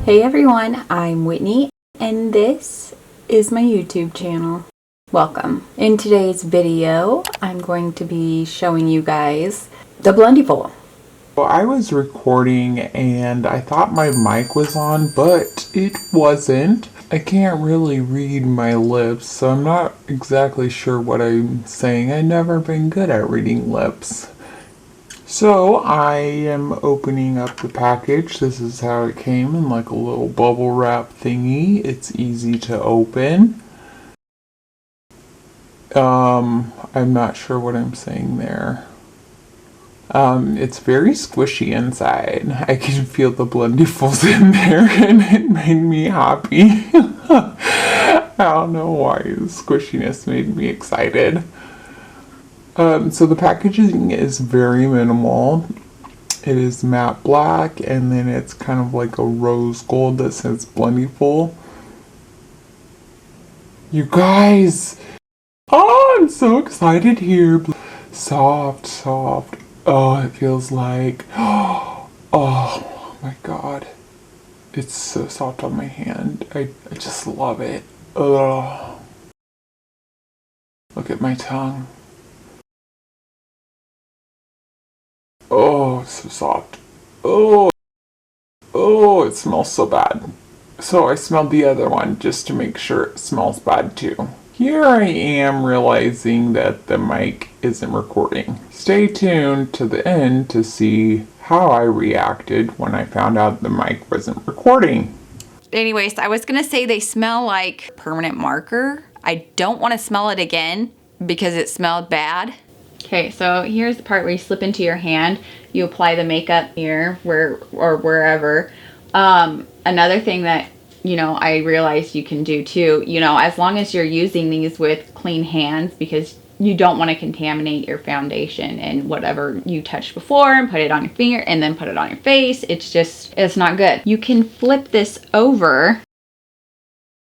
Hey everyone, I'm Whitney and this is my YouTube channel. Welcome. In today's video, I'm going to be showing you guys the Blendiful. Well, I was recording and I thought my mic was on, but it wasn't. I can't really read my lips, so I'm not exactly sure what I'm saying. I've never been good at reading lips. So I am opening up the package. This is how it came in, like a little bubble wrap thingy. It's easy to open. I'm not sure what I'm saying there. It's very squishy inside. I can feel the Blendiful's in there and it made me happy. I don't know why the squishiness made me excited. So the packaging is very minimal. It is matte black and then it's kind of like a rose gold that says Blendiful. You guys! Oh, I'm so excited here. Soft. Oh, it feels like, oh my god. It's so soft on my hand. I just love it. Ugh. Look at my tongue. Oh, it's so soft. Oh, it smells so bad. So I smelled the other one just to make sure it smells bad too. Here I am realizing that the mic isn't recording. Stay tuned to the end to see how I reacted when I found out the mic wasn't recording. Anyways, I was gonna say they smell like permanent marker. I don't want to smell it again because it smelled bad. Okay, so here's the part where you slip into your hand. You apply the makeup here, wherever. Another thing that I realized you can do too, as long as you're using these with clean hands, because you don't want to contaminate your foundation and whatever you touched before and put it on your finger and then put it on your face. It's not good. You can flip this over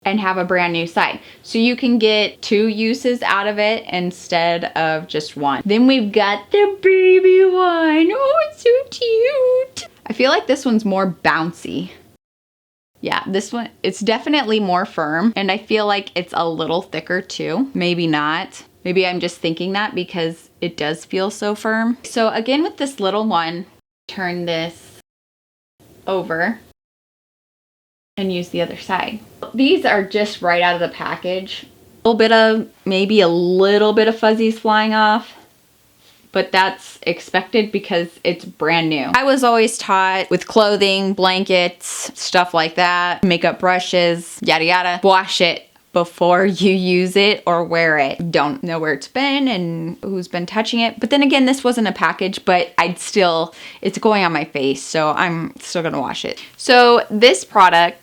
and have a brand new side. So you can get 2 uses out of it instead of just one. Then we've got the baby one. Oh, it's so cute. I feel like this one's more bouncy. Yeah, this one, it's definitely more firm and I feel like it's a little thicker too. Maybe not. Maybe I'm just thinking that because it does feel so firm. So again, with this little one, turn this over and use the other side. These are just right out of the package. Maybe a little bit of fuzzies flying off, but that's expected because it's brand new. I was always taught with clothing, blankets, stuff like that, makeup brushes, yada yada, wash it before you use it or wear it. Don't know where it's been and who's been touching it. But then again, this wasn't a package, but it's going on my face, so I'm still gonna wash it. So this product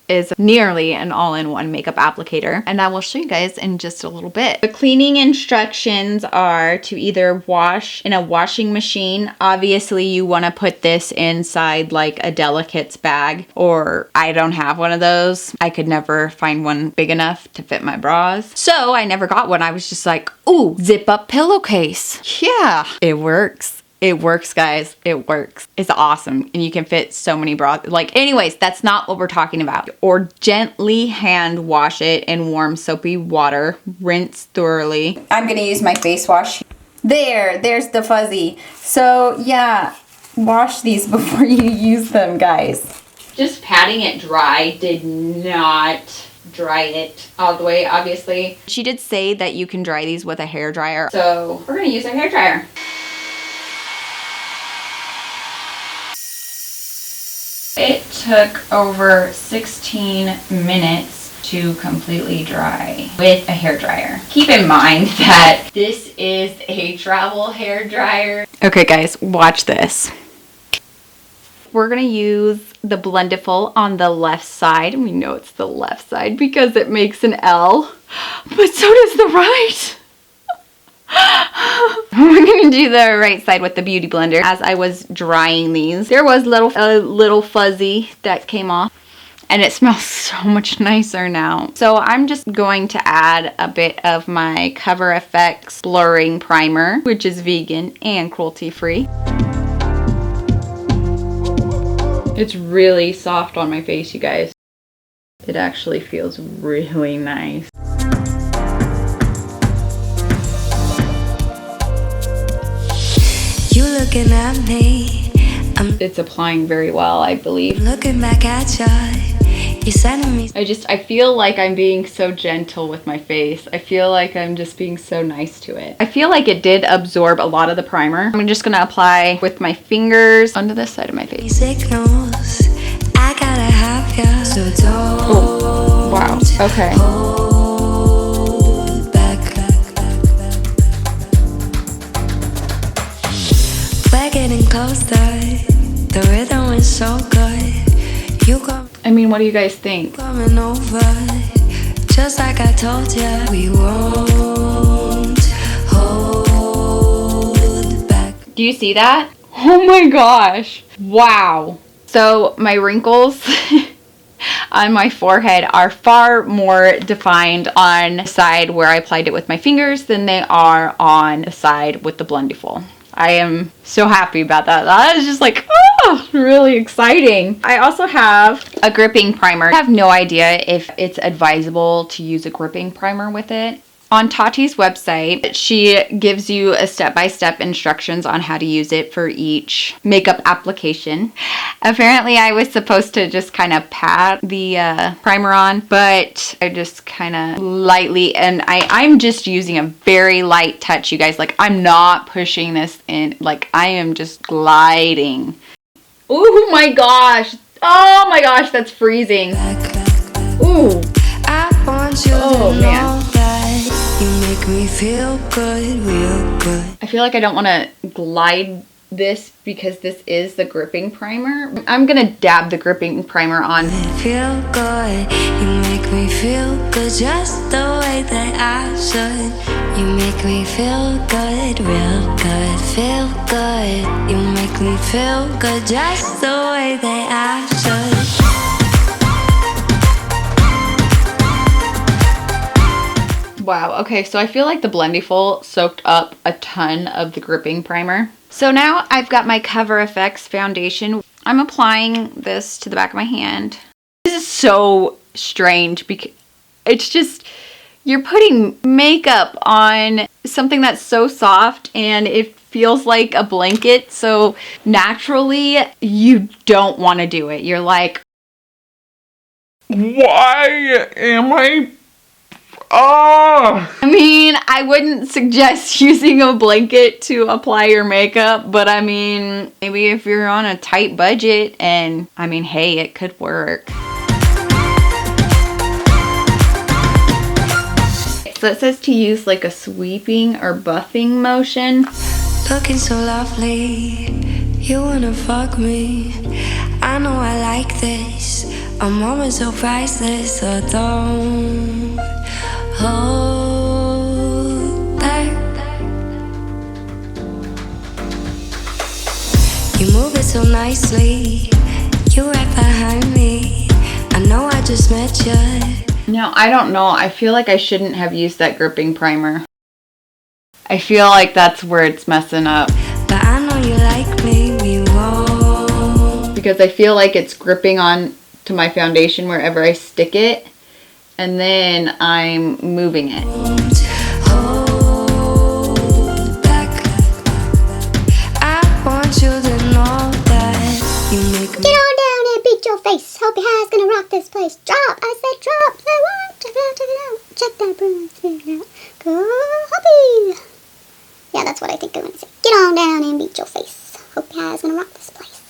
is nearly an all-in-one makeup applicator, and I will show you guys in just a little bit. The cleaning instructions are to either wash in a washing machine. Obviously you want to put this inside like a delicates bag, or I don't have one of those. I could never find one big enough to fit my bras, so I never got one. I was just like, ooh, zip up pillowcase. Yeah, it works. It works, guys. It works. It's awesome. And you can fit so many bras. Anyways, that's not what we're talking about. Or gently hand wash it in warm soapy water. Rinse thoroughly. I'm going to use my face wash. There's the fuzzy. So yeah, wash these before you use them, guys. Just patting it dry did not dry it all the way, obviously. She did say that you can dry these with a hair dryer. So we're going to use a hair dryer. It took over 16 minutes to completely dry with a hair dryer. Keep in mind that this is a travel hair dryer. Okay guys, watch this. We're gonna use the Blendiful on the left side. We know it's the left side because it makes an L, but so does the right. We're gonna do the right side with the beauty blender. As I was drying these, there was a little fuzzy that came off, and it smells so much nicer now. So I'm just going to add a bit of my Cover FX blurring primer, which is vegan and cruelty free. It's really soft on my face, you guys. It actually feels really nice. You looking at me, It's applying very well, I believe. looking back at you. You're sending me. I feel like I'm being so gentle with my face. I feel like I'm just being so nice to it. I feel like it did absorb a lot of the primer. I'm just gonna apply with my fingers onto this side of my face. Signals, I gotta have you. So don't. Oh, wow. Okay. Hold back. We're getting closer. The rhythm is so good. You come. I mean, what do you guys think? Coming over, just like I told ya. We won't hold back. Do you see that? Oh my gosh. Wow. So my wrinkles on my forehead are far more defined on the side where I applied it with my fingers than they are on the side with the Blendiful. I am so happy about that. That is just like, oh, really exciting. I also have a gripping primer. I have no idea if it's advisable to use a gripping primer with it. On Tati's website, she gives you a step-by-step instructions on how to use it for each makeup application. Apparently, I was supposed to just kind of pat the primer on, but I just kind of lightly, and I'm just using a very light touch, you guys. Like, I'm not pushing this in. Like, I am just gliding. Oh my gosh. Oh my gosh, that's freezing. Ooh. I want you Oh, to man. know that you make me feel good, real good. I feel like I don't want to glide this because this is the gripping primer. I'm gonna dab the gripping primer on. Feel good, you make me feel good just the way that I should. You make me feel good, real good, feel good. You make me feel good just the way that I should. Wow, okay, so I feel like the Blendiful soaked up a ton of the gripping primer. So now I've got my Cover FX foundation. I'm applying this to the back of my hand. This is so strange because it's just, you're putting makeup on something that's so soft and it feels like a blanket. So naturally, you don't want to do it. You're like, Why am I? Oh! I mean, I wouldn't suggest using a blanket to apply your makeup, but I mean, maybe if you're on a tight budget and, I mean, hey, it could work. So it says to use like a sweeping or buffing motion. Looking so lovely, you wanna fuck me. I know I like this, a moment so priceless. So don't hold back. You move it so nicely, you right behind me. I know I just met you. Now, I don't know. I feel like I shouldn't have used that gripping primer. I feel like that's where it's messing up. But I know you like me, we won't. Because I feel like it's gripping on to my foundation wherever I stick it. And then I'm moving it. Hold back. I want you to know that you make me. Get on down and beat your face. Hope your hair's gonna rock this place. Drop, I said drop. Say what? Check it out, check it out. Check that broom, check it out. Go hoppy. Yeah, that's what I think I'm gonna say. Get on down and beat your face. Hope your hair's gonna rock this place.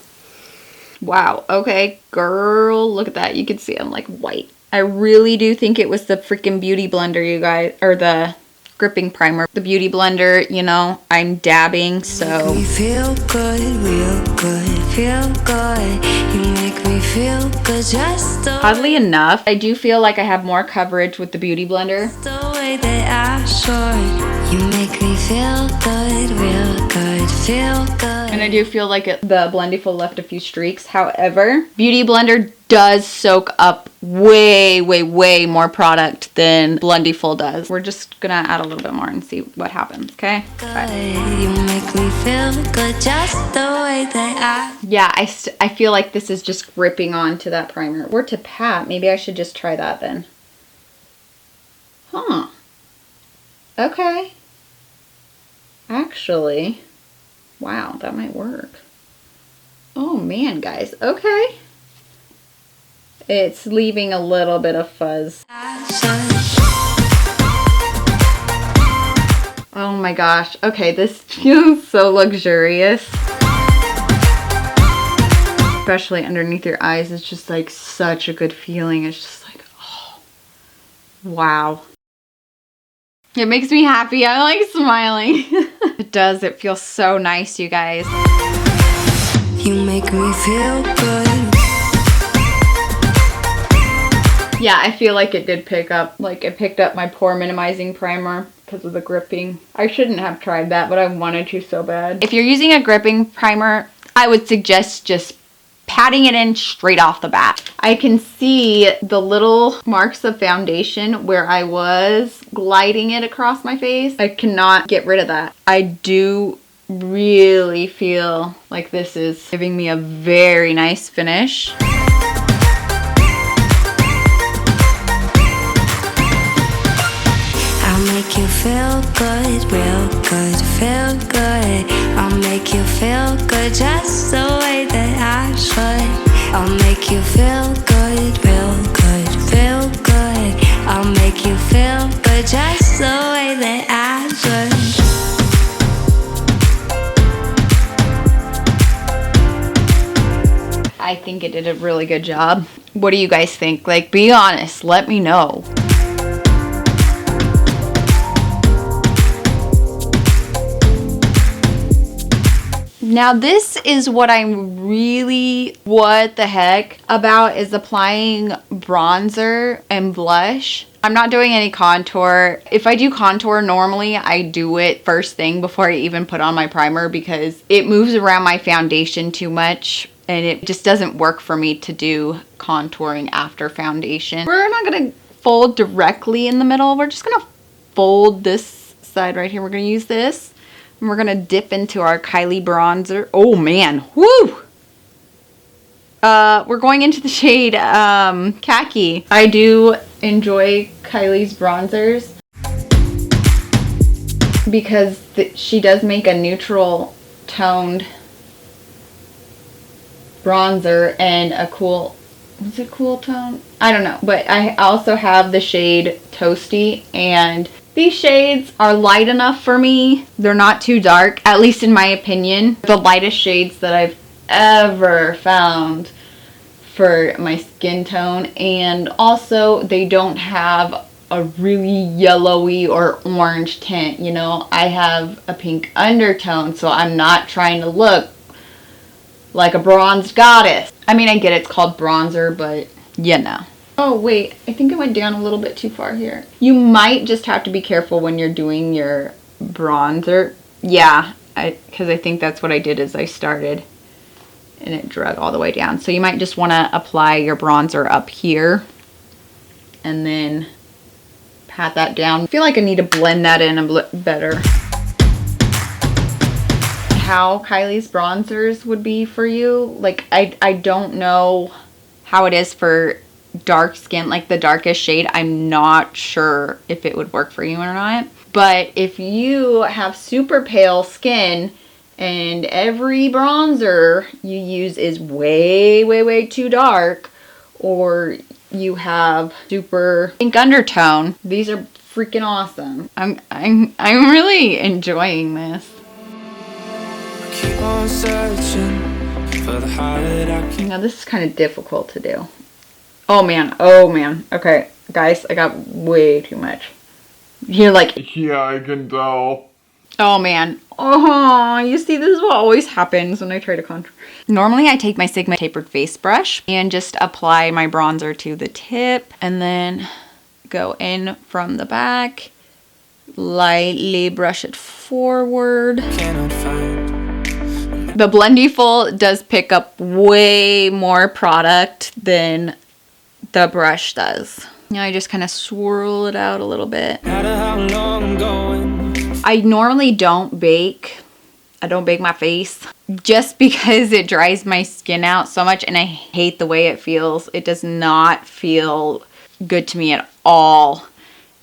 Wow, okay, girl, look at that. You can see I'm like white. I really do think it was the freaking Beauty Blender, you guys, or the gripping primer. The Beauty Blender, you know, I'm dabbing, so. You feel good, real good, feel good. You make me feel good just the Oddly enough, I do feel like I have more coverage with the Beauty Blender. way way that I should. You make me feel good, real good, feel good. And I do feel like the Blendiful left a few streaks. However, Beauty Blender does soak up way, way, way more product than Blendiful does. We're just gonna add a little bit more and see what happens, okay? You make me feel good just the way that Yeah, I feel like this is just gripping onto that primer. Or to pat, maybe I should just try that then. Huh. Okay. Actually, wow, that might work. Oh man, guys, okay. It's leaving a little bit of fuzz. Oh my gosh, okay, this feels so luxurious. Especially underneath your eyes, it's just like such a good feeling. It's just like, oh, wow. It makes me happy. I'm like smiling. It does. It feels so nice, you guys. you make me feel good. Yeah, I feel like it did pick up. Like it picked up my pore minimizing primer because of the gripping. I shouldn't have tried that, but I wanted to so bad. If you're using a gripping primer, I would suggest just patting it in straight off the bat. I can see the little marks of foundation where I was gliding it across my face. I cannot get rid of that. I do really feel like this is giving me a very nice finish. I'll make you feel good, real good, feel good. I'll make you feel good just the way that I should. I'll make you feel good, real good, feel good. I'll make you feel good just the way that I should. I think it did a really good job. What do you guys think? Like, be honest, let me know. Now this is what I'm really, what the heck about, is applying bronzer and blush. I'm not doing any contour. If I do contour, normally I do it first thing before I even put on my primer because it moves around my foundation too much and it just doesn't work for me to do contouring after foundation. We're not gonna fold directly in the middle. We're just gonna fold this side right here. We're gonna use this. And we're gonna dip into our Kylie bronzer. Oh man, woo! We're going into the shade Khaki. I do enjoy Kylie's bronzers because she does make a neutral toned bronzer and a cool, is it cool tone? I don't know, but I also have the shade Toasty, and these shades are light enough for me. They're not too dark, at least in my opinion. The lightest shades that I've ever found for my skin tone, and also they don't have a really yellowy or orange tint. You know, I have a pink undertone, so I'm not trying to look like a bronzed goddess. I mean, I get it's called bronzer, but you know. Oh wait, I think I went down a little bit too far here. You might just have to be careful when you're doing your bronzer. Yeah, because I think that's what I did is I started and it drug all the way down. So you might just want to apply your bronzer up here and then pat that down. I feel like I need to blend that in a bit better. How Kylie's bronzers would be for you. Like, I don't know how it is for dark skin, like the darkest shade. I'm not sure if it would work for you or not. But if you have super pale skin and every bronzer you use is way, way, way too dark, or you have super pink undertone, these are freaking awesome. I'm really enjoying this. Keep on searching for the heart I keep. Now this is kind of difficult to do. Oh man. Okay, guys, I got way too much. You're like, Yeah, I can tell. oh man. Oh, you see, this is what always happens when I try to contour. Normally I take my Sigma tapered face brush and just apply my bronzer to the tip and then go in from the back lightly brush it forward. Cannot find. The Blendiful does pick up way more product than the brush does. Now I just kind of swirl it out a little bit. Matter how long I'm going. I normally don't bake. I don't bake my face just because it dries my skin out so much and I hate the way it feels. It does not feel good to me at all.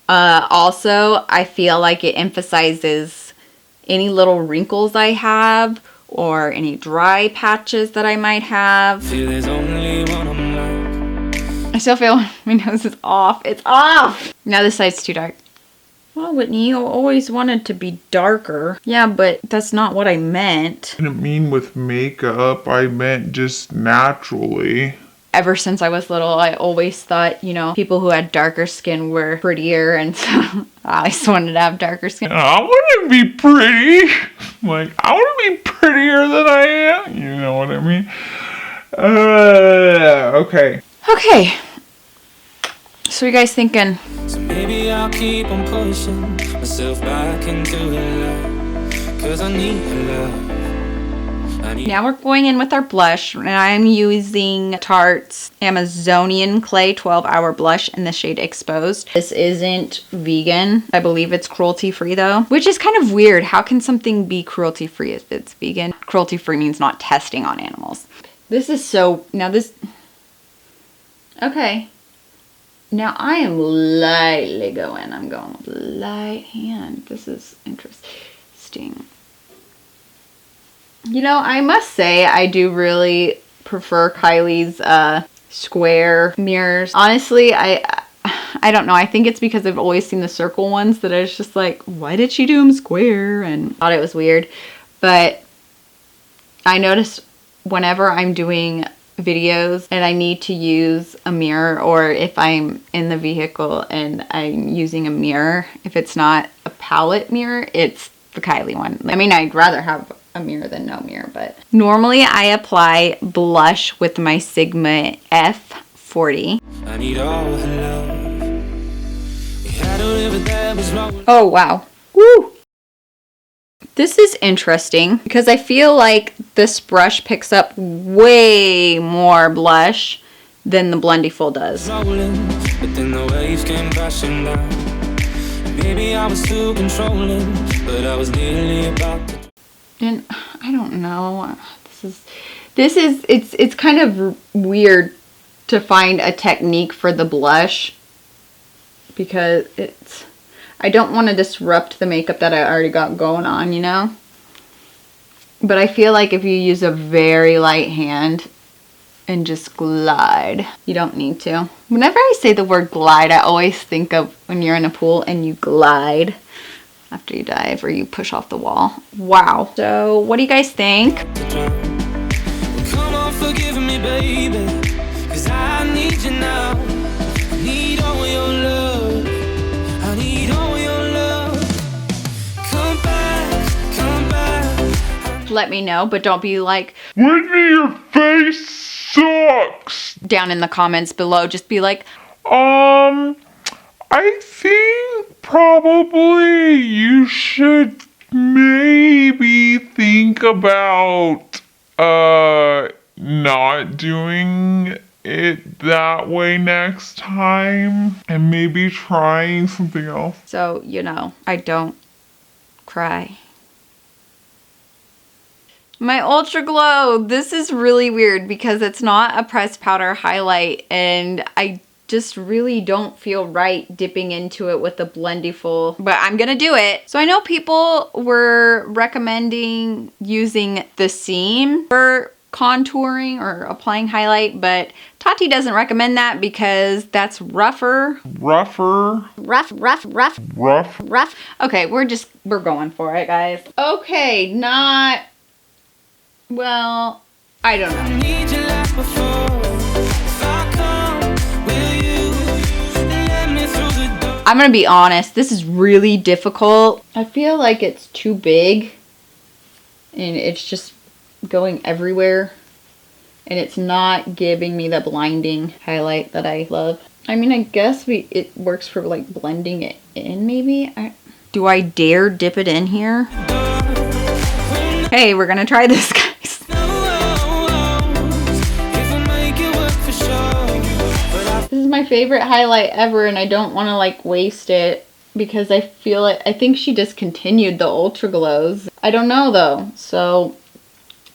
Also, I feel like it emphasizes any little wrinkles I have or any dry patches that I might have. See, there's only one I'm like. I still feel my nose is off. It's off! Now this side's too dark. Well, Whitney, you always wanted to be darker. Yeah, but that's not what I meant. I didn't mean with makeup, I meant just naturally. Ever since I was little, I always thought, you know, people who had darker skin were prettier, and so I always wanted to have darker skin. I want to be pretty. Like, I want to be prettier than I am. You know what I mean? Okay. Okay. So you guys thinking? So maybe I'll keep on pushing myself back into the light. Cause I need your love. Now we're going in with our blush, and I'm using Tarte's Amazonian Clay 12-Hour Blush in the shade Exposed. This isn't vegan. I believe it's cruelty-free though, which is kind of weird. How can something be cruelty-free if it's vegan? Cruelty-free means not testing on animals. This is so... Now this... Okay. Now I am lightly going. I'm going with light hand. This is interesting. You know, I must say I do really prefer Kylie's square mirrors. Honestly, I don't know. I think it's because I've always seen the circle ones that I was just like, why did she do them square? And thought it was weird. But I noticed whenever I'm doing videos and I need to use a mirror, or if I'm in the vehicle and I'm using a mirror, if it's not a palette mirror, it's the Kylie one. I mean, I'd rather have a mirror than no mirror, but normally I apply blush with my Sigma F40. I need all her love. Yeah, I don't ever that was wrong. Oh wow. Woo! This is interesting because I feel like this brush picks up way more blush than the Blendiful does. Rolling, but then the waves came crashing down. Maybe I was too controlling, but I was nearly about to. And I don't know. It's kind of weird to find a technique for the blush because I don't want to disrupt the makeup that I already got going on, you know? But I feel like if you use a very light hand and just glide, you don't need to. Whenever I say the word glide, I always think of when you're in a pool and you glide after you dive or you push off the wall. Wow. So what do you guys think? Come on, forgive me, baby, 'cause I need you now. I need all your love. I need all your love. Come back. Let me know, but don't be like, Whitney, your face sucks. down in the comments below. Just be like, I think probably you should maybe think about not doing it that way next time and maybe trying something else. so, you know, I don't cry. My Ultra Glow, this is really weird because it's not a pressed powder highlight, and I just really don't feel right dipping into it with the Blendiful, but I'm gonna do it. So I know people were recommending using the seam for contouring or applying highlight, but Tati doesn't recommend that because that's rougher. Rough. Okay, we're going for it, guys. Okay, not, well, I don't know. I need you like before. If I come, will you let me through the door? I'm gonna be honest, this is really difficult. I feel like it's too big and it's just going everywhere and it's not giving me the blinding highlight that I love. I mean, I guess it works for like blending it in maybe. Do I dare dip it in here? Hey, we're gonna try this, guys. This is my favorite highlight ever, and I don't want to like waste it because I feel it. I think she discontinued the Ultra Glows. I don't know though. So,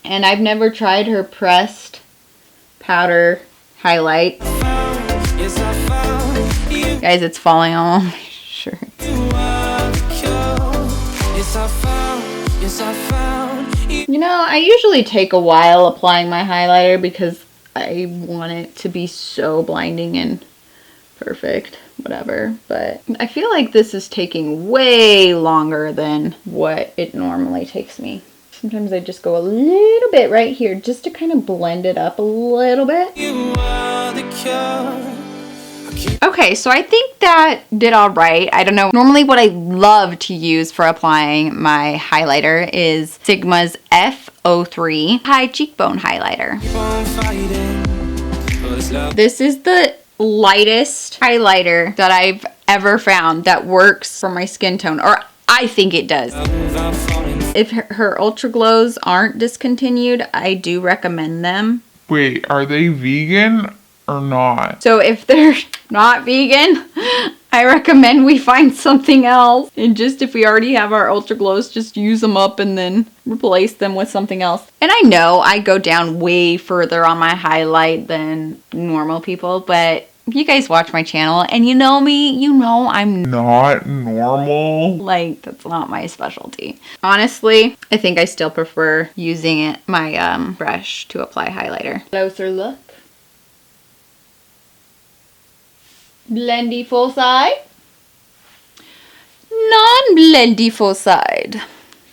and I've never tried her pressed powder highlight. Guys, it's falling on my shirt. You know, I usually take a while applying my highlighter because I want it to be so blinding and perfect, whatever. But I feel like this is taking way longer than what it normally takes me. Sometimes I just go a little bit right here just to kind of blend it up a little bit. Okay, so I think that did all right. I don't know. Normally what I love to use for applying my highlighter is Sigma's F03 High Cheekbone Highlighter. This is the lightest highlighter that I've ever found that works for my skin tone, or I think it does. If her Ultra Glows aren't discontinued, I do recommend them. Wait, are they vegan or not? So if they're not vegan, I recommend we find something else. And just if we already have our Ultra Glows, just use them up and then replace them with something else. And I know I go down way further on my highlight than normal people, but if you guys watch my channel and you know me, you know I'm not normal. Like, that's not my specialty. Honestly, I think I still prefer using my brush to apply highlighter. Closer look. Blendiful side. Non-blendiful side.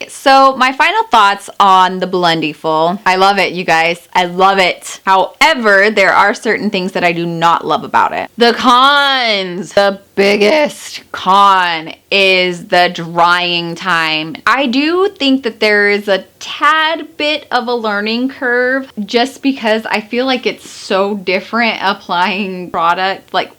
So my final thoughts on the Blendiful. I love it, you guys. I love it. However, there are certain things that I do not love about it. The cons. The biggest con is the drying time. I do think that there is a tad bit of a learning curve just because I feel like it's so different applying product. Like,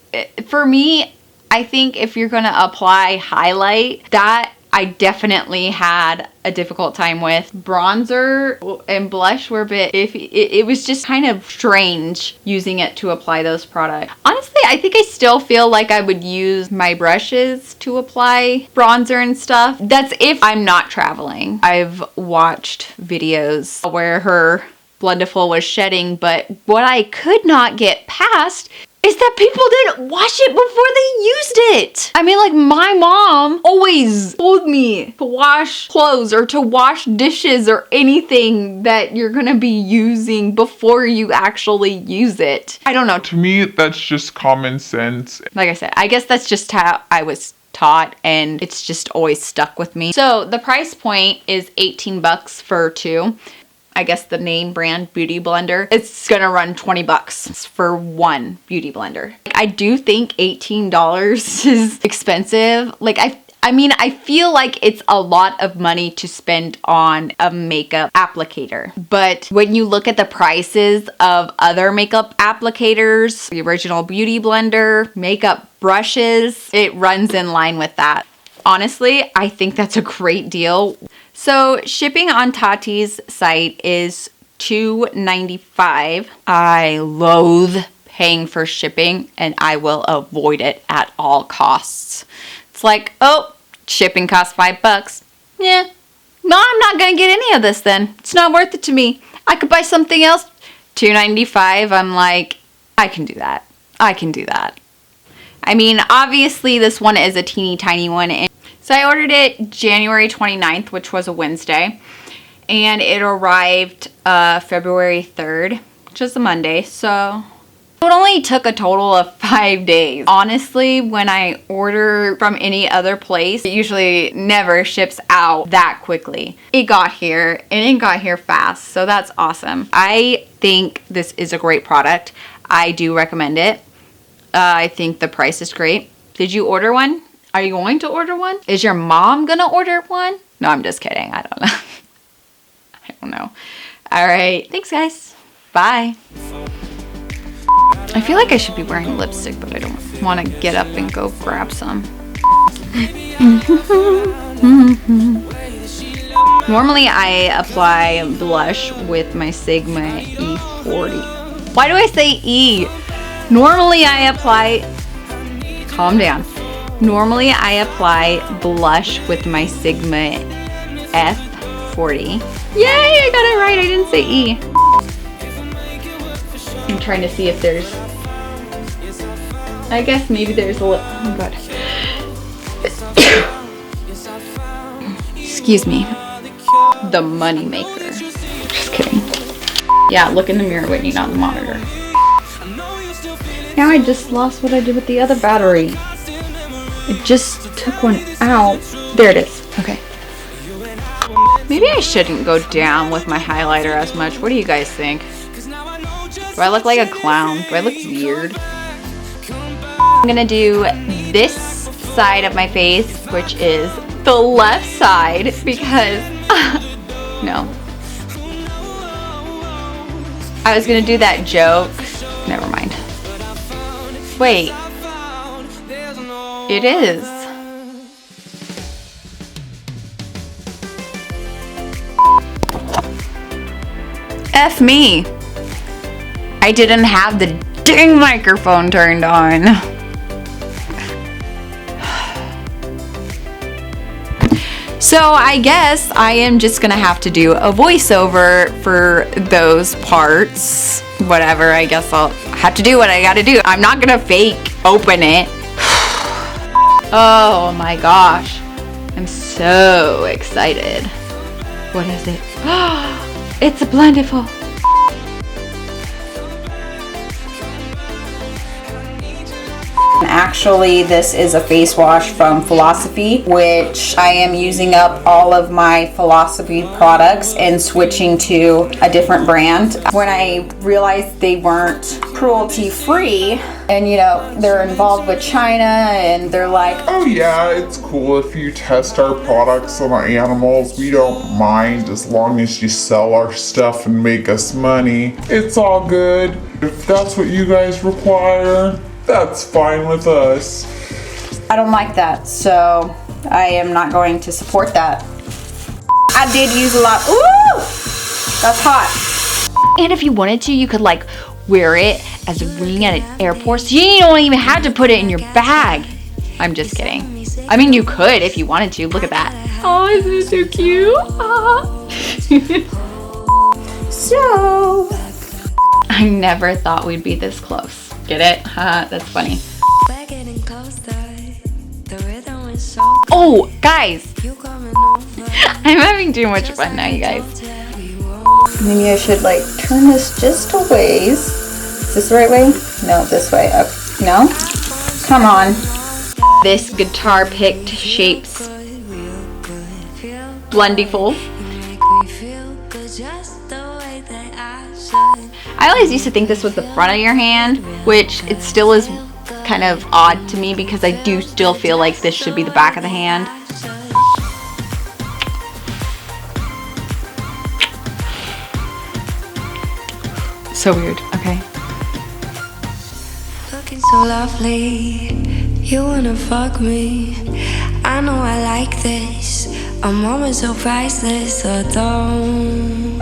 for me, I think if you're going to apply highlight, that I definitely had a difficult time with. Bronzer and blush were a bit iffy. It was just kind of strange using it to apply those products. Honestly, I think I still feel like I would use my brushes to apply bronzer and stuff. That's if I'm not traveling. I've watched videos where her Blendiful was shedding, but what I could not get past is that people didn't wash it before they used it. I mean, like, my mom always told me to wash clothes or to wash dishes or anything that you're gonna be using before you actually use it. I don't know. To me, that's just common sense. Like I said, I guess that's just how I was taught, and it's just always stuck with me. So the price point is $18 for two. I guess the name brand beauty blender, it's gonna run $20 for one beauty blender. I do think $18 is expensive. Like, I mean, I feel like it's a lot of money to spend on a makeup applicator. But when you look at the prices of other makeup applicators, the original beauty blender, makeup brushes, it runs in line with that. Honestly, I think that's a great deal. So shipping on Tati's site is $2.95. I loathe paying for shipping and I will avoid it at all costs. It's like, oh, shipping costs $5. Yeah, no, I'm not gonna get any of this then. It's not worth it to me. I could buy something else. $2.95, I'm like, I can do that. I can do that. I mean, obviously this one is a teeny tiny one. So I ordered it January 29th, which was a Wednesday, and it arrived February 3rd, which is a Monday. So it only took a total of 5 days. Honestly, when I order from any other place, it usually never ships out that quickly. It got here, and it got here fast, so that's awesome. I think this is a great product. I do recommend it. I think the price is great. Did you order one? Are you going to order one? Is your mom gonna order one? No, I'm just kidding. I don't know. I don't know. All right. Thanks, guys. Bye. I feel like I should be wearing lipstick, but I don't want to get up and go grab some. Normally I apply blush with my Sigma E40. Why do I say E? Normally I apply, calm down. Normally I apply blush with my Sigma F40. Yay, I got it right, I didn't say E. I'm trying to see if there's, I guess maybe there's a little, oh god. Excuse me. The money maker. Just kidding. Yeah, look in the mirror, Whitney, not the monitor. Now I just lost what I did with the other battery. I just took one out. There it is. Okay. Maybe I shouldn't go down with my highlighter as much. What do you guys think? Do I look like a clown? Do I look weird? I'm gonna do this side of my face, which is the left side, because no. I was gonna do that joke. Never mind. Wait. It is. F me. I didn't have the dang microphone turned on. So I guess I am just gonna have to do a voiceover for those parts. Whatever, I guess I'll have to do what I gotta do. I'm not gonna fake open it. Oh my gosh. I'm so excited. What is it? It's a Blendiful. Actually, this is a face wash from Philosophy, which I am using up all of my Philosophy products and switching to a different brand. When I realized they weren't cruelty free, and you know, they're involved with China, and they're like, Oh yeah, it's cool if you test our products on animals. We don't mind as long as you sell our stuff and make us money. It's all good. If that's what you guys require, that's fine with us. I don't like that, so I am not going to support that. I did use a lot. Ooh! That's hot. And if you wanted to, you could like wear it as a ring at an airport, so you don't even have to put it in your bag. I'm just kidding. I mean, you could if you wanted to. Look at that. Oh, isn't it so cute? So, I never thought we'd be this close. Get it? Haha, that's funny. Oh, guys. I'm having too much fun now, you guys. Maybe I should like turn this just a ways. Is this the right way? No, this way. No? Come on. This guitar picked shapes Blendiful. I always used to think this was the front of your hand, which it still is kind of odd to me because I do still feel like this should be the back of the hand. So weird. Okay. Looking so lovely, you wanna fuck me. I know I like this. A moment so priceless, so don't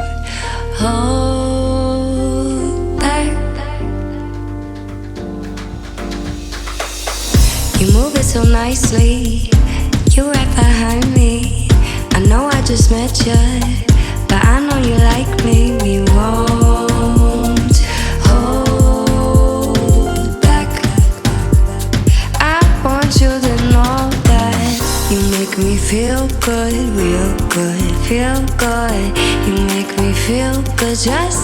hold back. You move it so nicely, you right behind me. I know I just met you, but I know you like me. We won't hold back. I want you to know that you make me feel good, real good, feel good. You make me feel good just